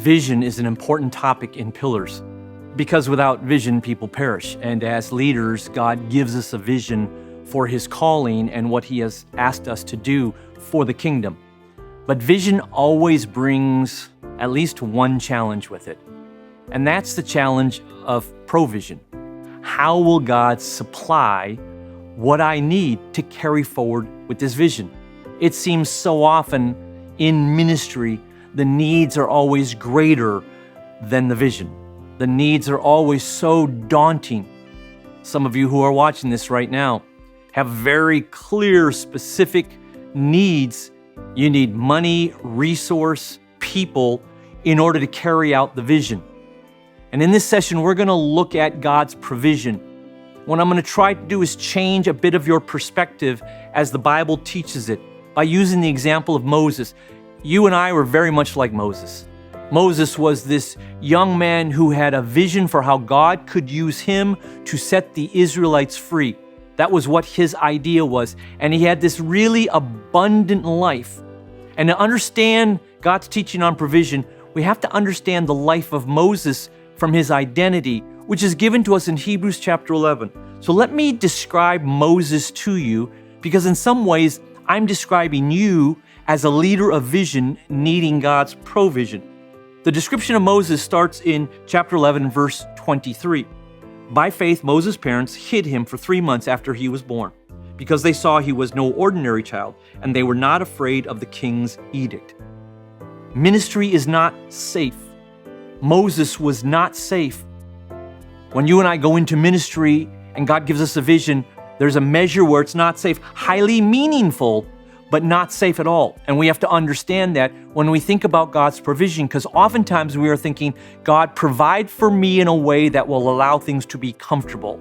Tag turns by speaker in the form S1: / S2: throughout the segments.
S1: Vision is an important topic in Pillars because without vision, people perish. And as leaders, God gives us a vision for His calling and what He has asked us to do for the kingdom. But vision always brings at least one challenge with it. And that's the challenge of provision. How will God supply what I need to carry forward with this vision? It seems so often in ministry, the needs are always greater than the vision. The needs are always so daunting. Some of you who are watching this right now have very clear, specific needs. You need money, resource, people in order to carry out the vision. And in this session, we're going to look at God's provision. What I'm going to try to do is change a bit of your perspective as the Bible teaches it by using the example of Moses. You and I were very much like Moses. Moses was this young man who had a vision for how God could use him to set the Israelites free. That was what his idea was. And he had this really abundant life. And to understand God's teaching on provision, we have to understand the life of Moses from his identity, which is given to us in Hebrews chapter 11. So let me describe Moses to you, because in some ways, I'm describing you as a leader of vision needing God's provision. The description of Moses starts in chapter 11, verse 23. By faith, Moses' parents hid him for 3 months after he was born, because they saw he was no ordinary child, and they were not afraid of the king's edict. Ministry is not safe. Moses was not safe. When you and I go into ministry and God gives us a vision, there's a measure where it's not safe, highly meaningful, but not safe at all. And we have to understand that when we think about God's provision, because oftentimes we are thinking, God, provide for me in a way that will allow things to be comfortable.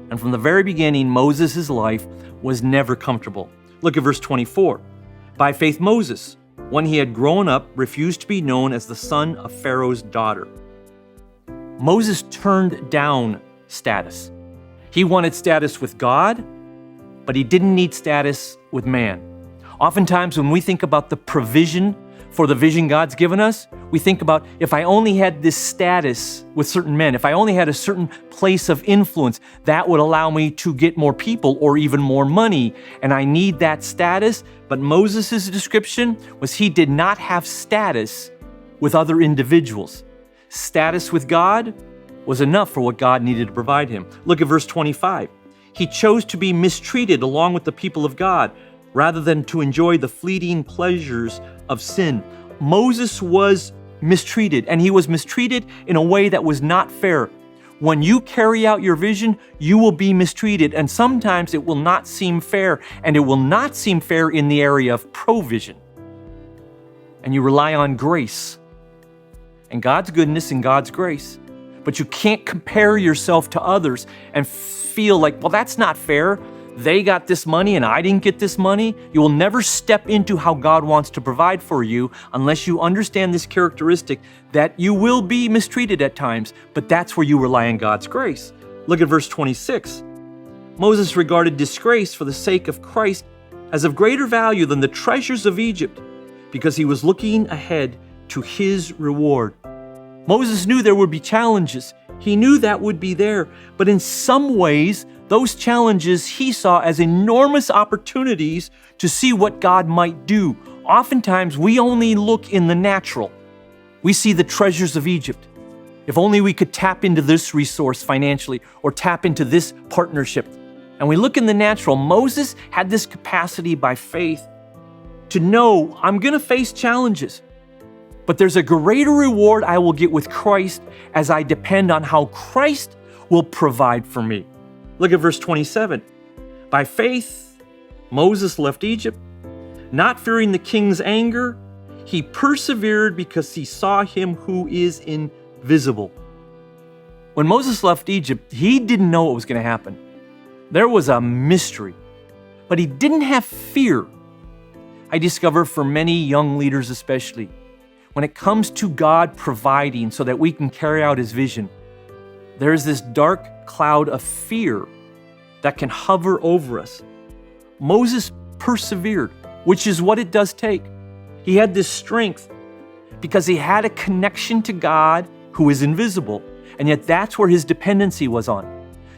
S1: And from the very beginning, Moses' life was never comfortable. Look at verse 24. By faith, Moses, when he had grown up, refused to be known as the son of Pharaoh's daughter. Moses turned down status. He wanted status with God, but he didn't need status with man. Oftentimes when we think about the provision for the vision God's given us, we think about, if I only had this status with certain men, if I only had a certain place of influence, that would allow me to get more people or even more money, and I need that status. But Moses' description was he did not have status with other individuals. Status with God was enough for what God needed to provide him. Look at verse 25. He chose to be mistreated along with the people of God, rather than to enjoy the fleeting pleasures of sin. Moses was mistreated, and he was mistreated in a way that was not fair. When you carry out your vision, you will be mistreated, and sometimes it will not seem fair, and it will not seem fair in the area of provision. And you rely on grace, and God's goodness and God's grace. But you can't compare yourself to others and feel like, well, that's not fair. They got this money and I didn't get this money. You will never step into how God wants to provide for you unless you understand this characteristic that you will be mistreated at times, but that's where you rely on God's grace. Look at verse 26. Moses regarded disgrace for the sake of Christ as of greater value than the treasures of Egypt, because he was looking ahead to his reward. Moses knew there would be challenges. He knew that would be there, but in some ways, those challenges he saw as enormous opportunities to see what God might do. Oftentimes, we only look in the natural. We see the treasures of Egypt. If only we could tap into this resource financially or tap into this partnership. And we look in the natural. Moses had this capacity by faith to know, I'm going to face challenges, but there's a greater reward I will get with Christ as I depend on how Christ will provide for me. Look at verse 27. By faith, Moses left Egypt, not fearing the king's anger. He persevered because he saw him who is invisible. When Moses left Egypt, he didn't know what was going to happen. There was a mystery, but he didn't have fear. I discover for many young leaders especially, when it comes to God providing so that we can carry out his vision, there's this dark cloud of fear that can hover over us. Moses persevered, which is what it does take. He had this strength because he had a connection to God who is invisible, and yet that's where his dependency was on.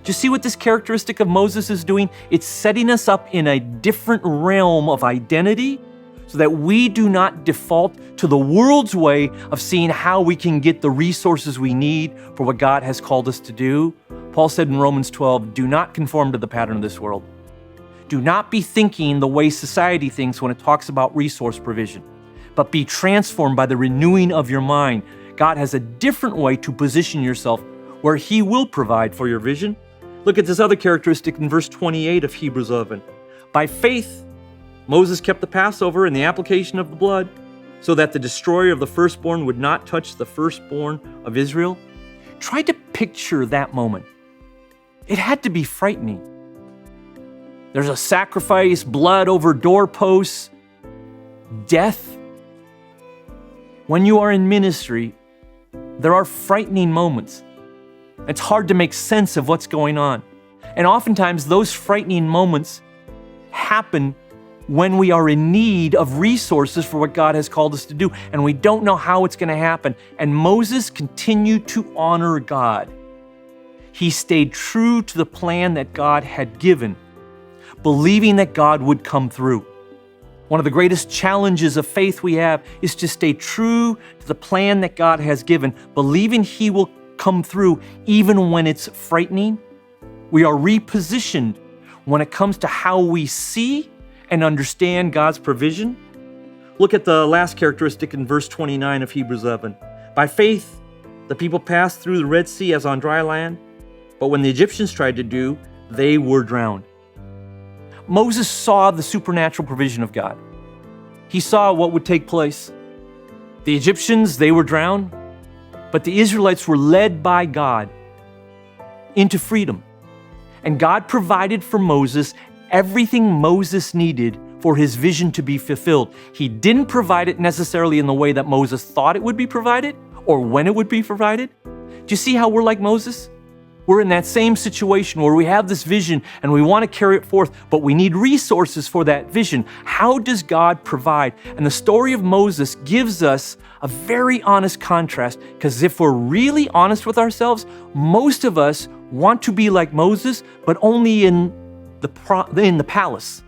S1: Do you see what this characteristic of Moses is doing? It's setting us up in a different realm of identity so that we do not default to the world's way of seeing how we can get the resources we need for what God has called us to do. Paul said in Romans 12, do not conform to the pattern of this world. Do not be thinking the way society thinks when it talks about resource provision, but be transformed by the renewing of your mind. God has a different way to position yourself where he will provide for your vision. Look at this other characteristic in verse 28 of Hebrews 11. By faith, Moses kept the Passover and the application of the blood so that the destroyer of the firstborn would not touch the firstborn of Israel. Try to picture that moment. It had to be frightening. There's a sacrifice, blood over doorposts, death. When you are in ministry, there are frightening moments. It's hard to make sense of what's going on. And oftentimes those frightening moments happen when we are in need of resources for what God has called us to do, and we don't know how it's going to happen. And Moses continued to honor God. He stayed true to the plan that God had given, believing that God would come through. One of the greatest challenges of faith we have is to stay true to the plan that God has given, believing he will come through even when it's frightening. We are repositioned when it comes to how we see and understand God's provision. Look at the last characteristic in verse 29 of Hebrews 11. By faith, the people passed through the Red Sea as on dry land, but when the Egyptians tried to do, they were drowned. Moses saw the supernatural provision of God. He saw what would take place. The Egyptians, they were drowned, but the Israelites were led by God into freedom. And God provided for Moses everything Moses needed for his vision to be fulfilled. He didn't provide it necessarily in the way that Moses thought it would be provided or when it would be provided. Do you see how we're like Moses? We're in that same situation where we have this vision and we want to carry it forth, but we need resources for that vision. How does God provide? And the story of Moses gives us a very honest contrast, because if we're really honest with ourselves, most of us want to be like Moses, but only in the palace.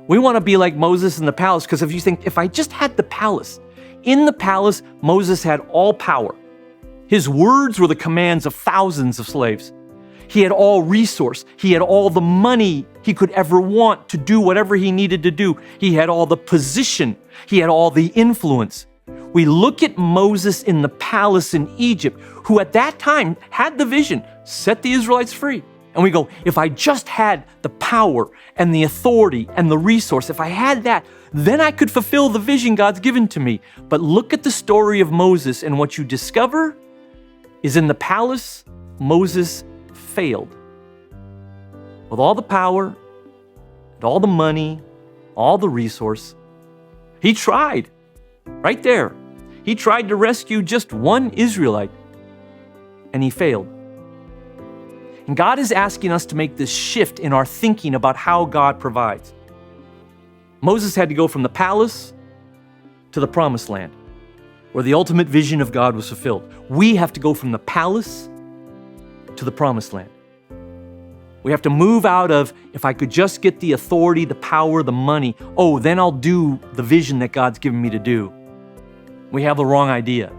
S1: We want to be like Moses in the palace, because if you think, if I just had the palace, in the palace, Moses had all power. His words were the commands of thousands of slaves. He had all resource. He had all the money he could ever want to do whatever he needed to do. He had all the position. He had all the influence. We look at Moses in the palace in Egypt, who at that time had the vision, set the Israelites free. And we go, if I just had the power and the authority and the resource, if I had that, then I could fulfill the vision God's given to me. But look at the story of Moses, and what you discover is in the palace, Moses failed. With all the power, and all the money, all the resource, he tried, right there. He tried to rescue just one Israelite, and he failed. And God is asking us to make this shift in our thinking about how God provides. Moses had to go from the palace to the promised land, where the ultimate vision of God was fulfilled. We have to go from the palace to the promised land. We have to move out of, if I could just get the authority, the power, the money, then I'll do the vision that God's given me to do. We have the wrong idea.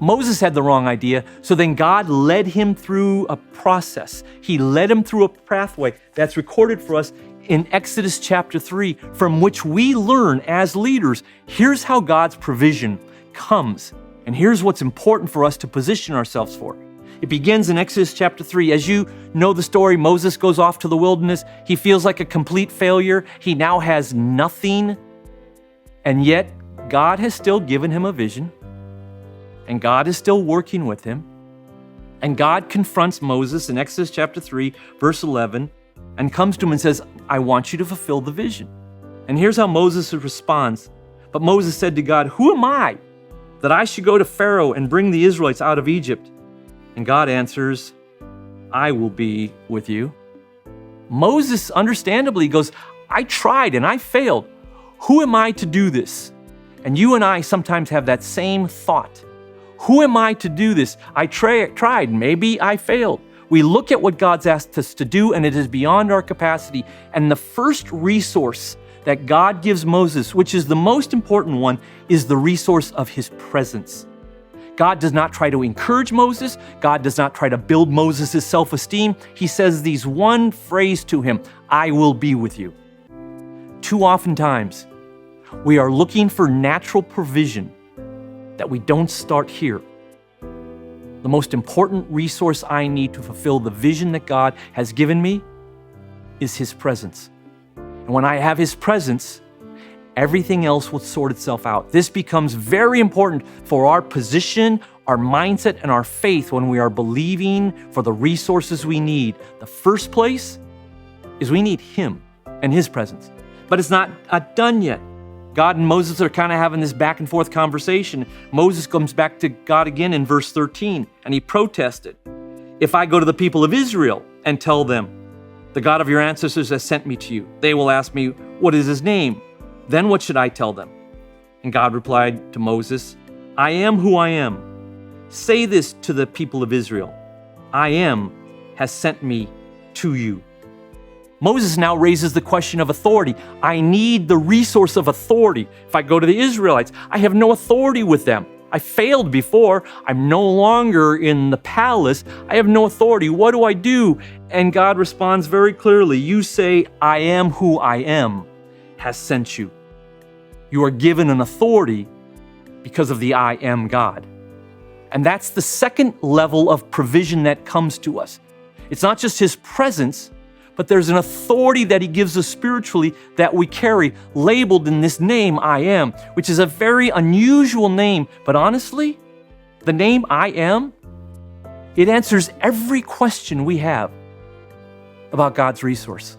S1: Moses had the wrong idea, so then God led him through a process. He led him through a pathway that's recorded for us in Exodus chapter 3, from which we learn as leaders, here's how God's provision comes, and here's what's important for us to position ourselves for. It begins in Exodus chapter 3. As you know the story, Moses goes off to the wilderness. He feels like a complete failure. He now has nothing, and yet God has still given him a vision, and God is still working with him. And God confronts Moses in Exodus chapter 3, verse 11, and comes to him and says, I want you to fulfill the vision. And here's how Moses responds. But Moses said to God, who am I that I should go to Pharaoh and bring the Israelites out of Egypt? And God answers, I will be with you. Moses understandably goes, I tried and I failed. Who am I to do this? And you and I sometimes have that same thought. Who am I to do this? I tried, maybe I failed. We look at what God's asked us to do, and it is beyond our capacity. And the first resource that God gives Moses, which is the most important one, is the resource of his presence. God does not try to encourage Moses. God does not try to build Moses' self-esteem. He says these one phrase to him, I will be with you. Too often times, we are looking for natural provision that we don't start here. The most important resource I need to fulfill the vision that God has given me is his presence. And when I have his presence, everything else will sort itself out. This becomes very important for our position, our mindset, and our faith when we are believing for the resources we need. The first place is we need him and his presence. But it's not done yet. God and Moses are kind of having this back and forth conversation. Moses comes back to God again in verse 13, and he protested. If I go to the people of Israel and tell them, the God of your ancestors has sent me to you, they will ask me, what is his name? Then what should I tell them? And God replied to Moses, I am who I am. Say this to the people of Israel, I am has sent me to you. Moses now raises the question of authority. I need the resource of authority. If I go to the Israelites, I have no authority with them. I failed before. I'm no longer in the palace. I have no authority. What do I do? And God responds very clearly. You say, I am who I am has sent you. You are given an authority because of the I am God. And that's the second level of provision that comes to us. It's not just his presence, but there's an authority that he gives us spiritually that we carry, labeled in this name, I am, which is a very unusual name. But honestly, the name I am, it answers every question we have about God's resource.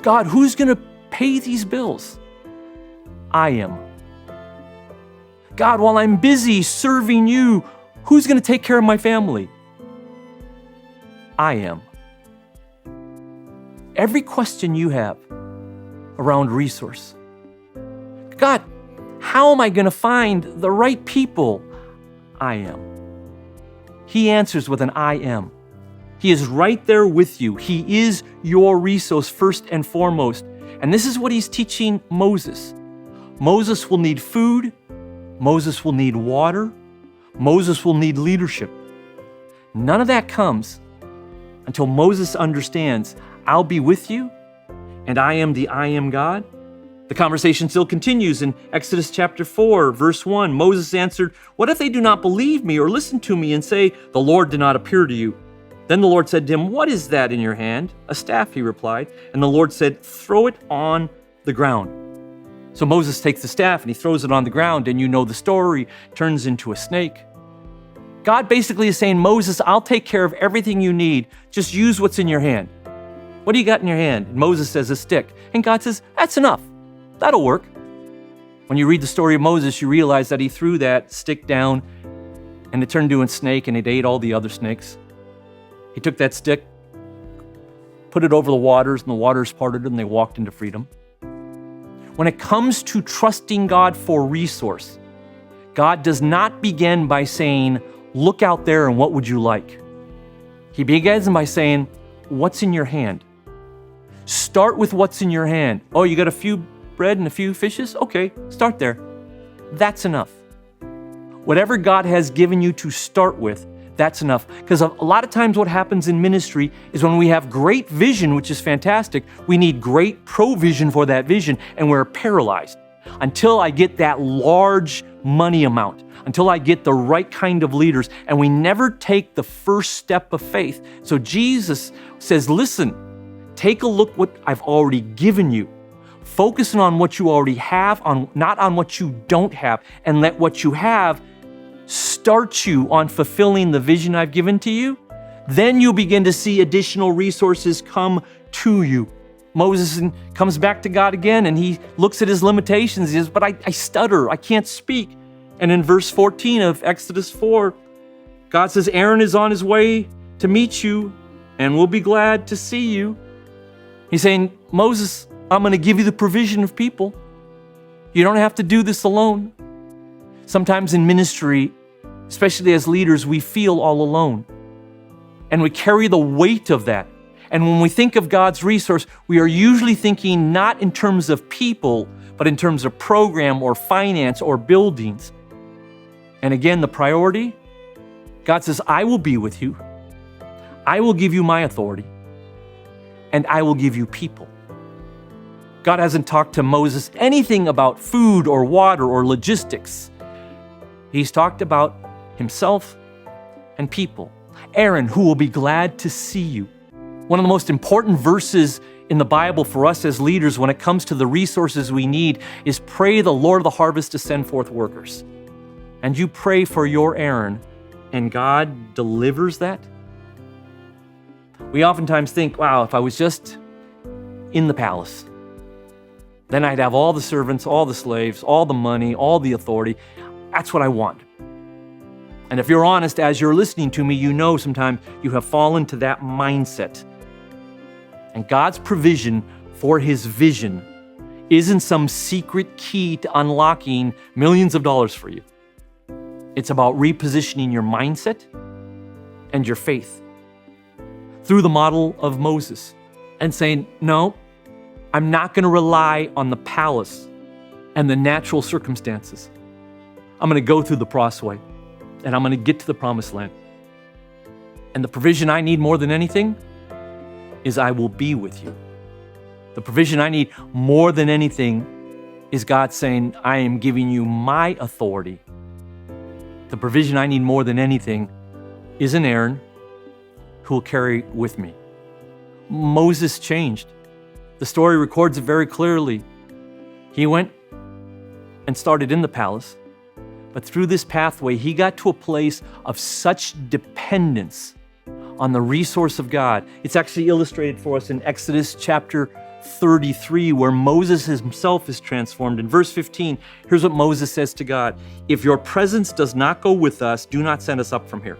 S1: God, who's going to pay these bills? I am. God, while I'm busy serving you, who's going to take care of my family? I am. Every question you have around resource. God, how am I going to find the right people? I am. He answers with an I am. He is right there with you. He is your resource first and foremost. And this is what he's teaching Moses. Moses will need food. Moses will need water. Moses will need leadership. None of that comes until Moses understands, I'll be with you, and I am the I am God. The conversation still continues in Exodus chapter 4, verse 1. Moses answered, what if they do not believe me or listen to me and say, the Lord did not appear to you? Then the Lord said to him, what is that in your hand? A staff, he replied. And the Lord said, throw it on the ground. So Moses takes the staff and he throws it on the ground, and you know the story, turns into a snake. God basically is saying, Moses, I'll take care of everything you need. Just use what's in your hand. What do you got in your hand? And Moses says, a stick. And God says, that's enough. That'll work. When you read the story of Moses, you realize that he threw that stick down and it turned into a snake, and it ate all the other snakes. He took that stick, put it over the waters, and the waters parted and they walked into freedom. When it comes to trusting God for resource, God does not begin by saying, look out there and what would you like? He begins by saying, what's in your hand? Start with what's in your hand. Oh, you got a few bread and a few fishes? Okay, start there. That's enough. Whatever God has given you to start with, that's enough. Because a lot of times what happens in ministry is when we have great vision, which is fantastic, we need great provision for that vision, and we're paralyzed. Until I get that large money amount, until I get the right kind of leaders, and we never take the first step of faith. So Jesus says, listen, take a look what I've already given you. Focusing on what you already have, not on what you don't have, and let what you have start you on fulfilling the vision I've given to you. Then you begin to see additional resources come to you. Moses comes back to God again, and he looks at his limitations. He says, but I stutter, I can't speak. And in verse 14 of Exodus 4, God says, Aaron is on his way to meet you and will be glad to see you. He's saying, Moses, I'm going to give you the provision of people. You don't have to do this alone. Sometimes in ministry, especially as leaders, we feel all alone. And we carry the weight of that. And when we think of God's resource, we are usually thinking not in terms of people, but in terms of program or finance or buildings. And again, the priority, God says, I will be with you. I will give you my authority. And I will give you people. God hasn't talked to Moses anything about food or water or logistics. He's talked about himself and people. Aaron, who will be glad to see you. One of the most important verses in the Bible for us as leaders when it comes to the resources we need is pray the Lord of the harvest to send forth workers. And you pray for your Aaron, and God delivers that. We oftentimes think, wow, if I was just in the palace, then I'd have all the servants, all the slaves, all the money, all the authority. That's what I want. And if you're honest, as you're listening to me, you know sometimes you have fallen to that mindset. And God's provision for his vision isn't some secret key to unlocking millions of dollars for you. It's about repositioning your mindset and your faith through the model of Moses and saying, no, I'm not going to rely on the palace and the natural circumstances. I'm going to go through the crossway and I'm going to get to the promised land. And the provision I need more than anything is I will be with you. The provision I need more than anything is God saying, I am giving you my authority. The provision I need more than anything is an Aaron who will carry with me. Moses changed. The story records it very clearly. He went and started in the palace, but through this pathway, he got to a place of such dependence on the resource of God. It's actually illustrated for us in Exodus chapter 33, where Moses himself is transformed. In verse 15, here's what Moses says to God: if your presence does not go with us, do not send us up from here.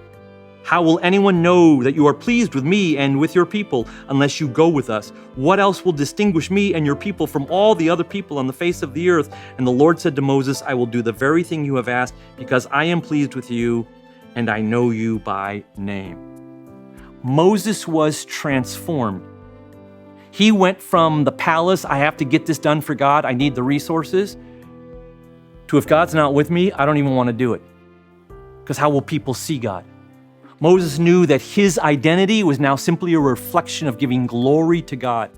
S1: How will anyone know that you are pleased with me and with your people unless you go with us? What else will distinguish me and your people from all the other people on the face of the earth? And the Lord said to Moses, I will do the very thing you have asked, because I am pleased with you and I know you by name. Moses was transformed. He went from the palace, I have to get this done for God, I need the resources, to if God's not with me, I don't even want to do it. Because how will people see God? Moses knew that his identity was now simply a reflection of giving glory to God.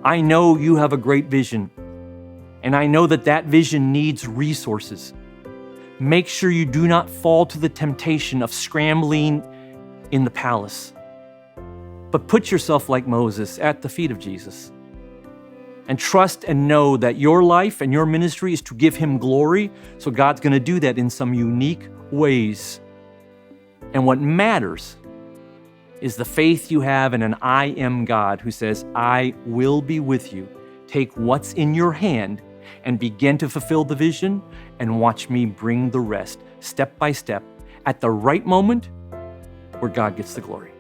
S1: I know you have a great vision, and I know that that vision needs resources. Make sure you do not fall to the temptation of scrambling in the palace, but put yourself like Moses at the feet of Jesus and trust and know that your life and your ministry is to give him glory. So God's going to do that in some unique ways. And what matters is the faith you have in an I am God who says, I will be with you. Take what's in your hand and begin to fulfill the vision and watch me bring the rest step by step at the right moment where God gets the glory.